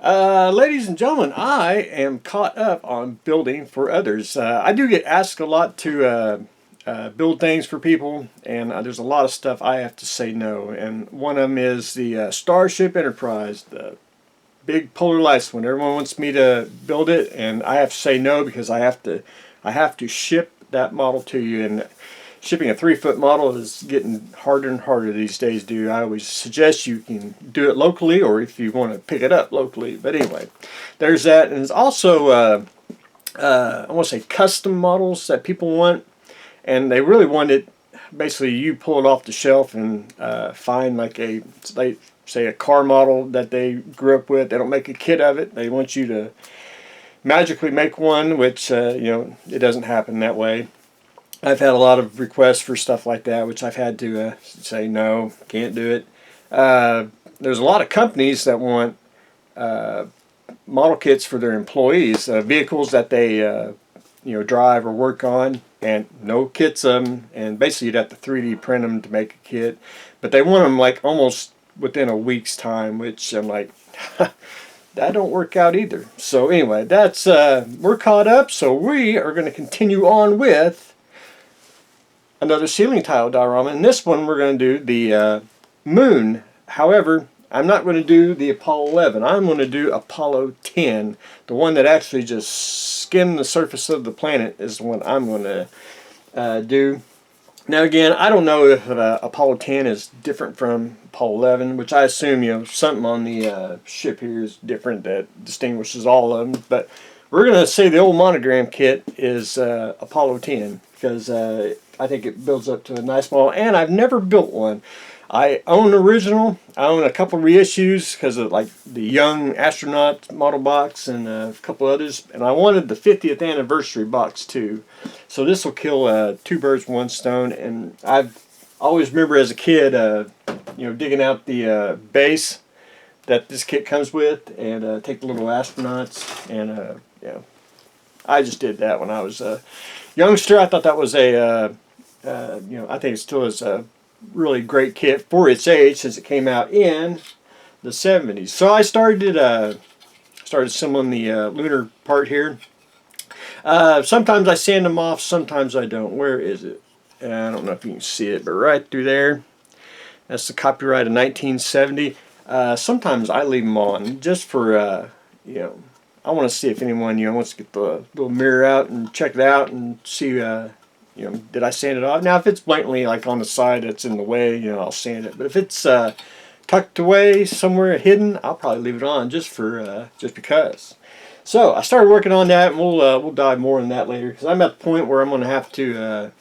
Ladies and gentlemen, I am caught up on building for others. I do get asked a lot to build things for people, and there's a lot of stuff I have to say no. And one of them is the Starship Enterprise, the big polar lights one. Everyone wants me to build it, and I have to say no because I have to ship that model to you. And shipping a 3-foot model is getting harder and harder these days, dude. I always suggest you can do it locally, or if you want to pick it up locally. But anyway, there's that. And there's also, I want to say, custom models that people want. And they really want it, basically you pull it off the shelf and find like say a car model that they grew up with. They don't make a kit of it. They want you to magically make one, which, it doesn't happen that way. I've had a lot of requests for stuff like that, which I've had to say no, can't do it. There's a lot of companies that want model kits for their employees, vehicles that they drive or work on, and no kits of them. And basically, you'd have to 3D print them to make a kit, but they want them like almost within a week's time, which I'm like, that don't work out either. So anyway, that's we're caught up, so we are going to continue on with another ceiling tile diorama. And this one we're going to do the moon. However, I'm not going to do the Apollo 11. I'm going to do Apollo 10. The one that actually just skimmed the surface of the planet is the one I'm going to do. Now again, I don't know if Apollo 10 is different from Apollo 11, which I assume something on the ship here is different that distinguishes all of them. But we're going to say the old monogram kit is Apollo 10 because I think it builds up to a nice model, and I've never built one. I own an original. I own a couple reissues because of like the young astronaut model box and a couple others, and I wanted the 50th anniversary box too. So this will kill two birds with one stone. And I've always remember as a kid, digging out the base that this kit comes with and take the little astronauts and I just did that when I was a youngster. I thought that was I think it still is a really great kit for its age since it came out in the 70s. So I started assembling the lunar part here. Sometimes I sand them off, sometimes I don't. Where is it? I don't know if you can see it, but right through there. That's the copyright of 1970. Sometimes I leave them on just for, I want to see if anyone, wants to get the little mirror out and check it out and see, did I sand it off? Now, if it's blatantly like on the side that's in the way, I'll sand it. But if it's tucked away somewhere hidden, I'll probably leave it on just because. So I started working on that, and we'll dive more in that later because I'm at the point where I'm going to have to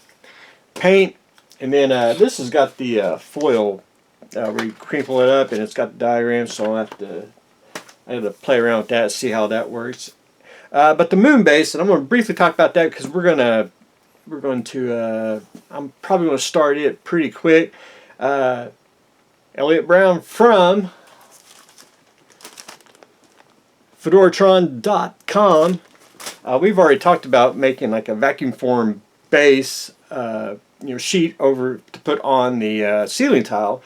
paint. And then this has got the foil where you crinkle it up, and it's got the diagram, so I have to play around with that, see how that works. But the moon base, and I'm going to briefly talk about that because I'm probably going to start it pretty quick. Elliot Brown from Fedoratron.com. We've already talked about making like a vacuum form base, sheet over to put on the ceiling tile,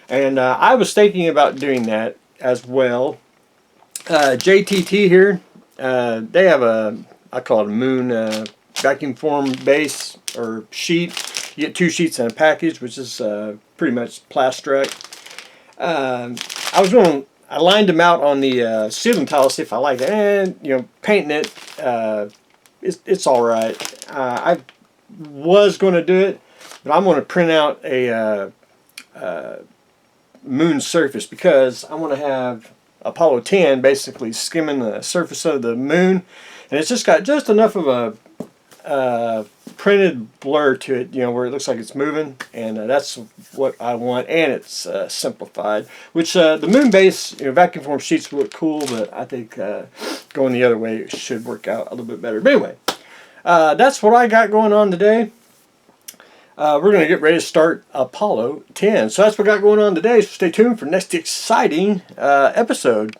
and I was thinking about doing that as well. JTT here, they have I call it a moon vacuum form base or sheet. You get 2 sheets in a package, which is pretty much Plastrut. I lined them out on the ceiling tile to see if I liked it, and painting it, it's all right. I was going to do it, but I'm going to print out a moon surface because I want to have Apollo 10 basically skimming the surface of the moon, and it's just got just enough of a printed blur to it, where it looks like it's moving, and that's what I want, and it's simplified. Which the moon base, vacuum form sheets look cool, but I think going the other way should work out a little bit better. But anyway, that's what I got going on today. We're going to get ready to start Apollo 10. So that's what I got going on today. So stay tuned for next exciting episode.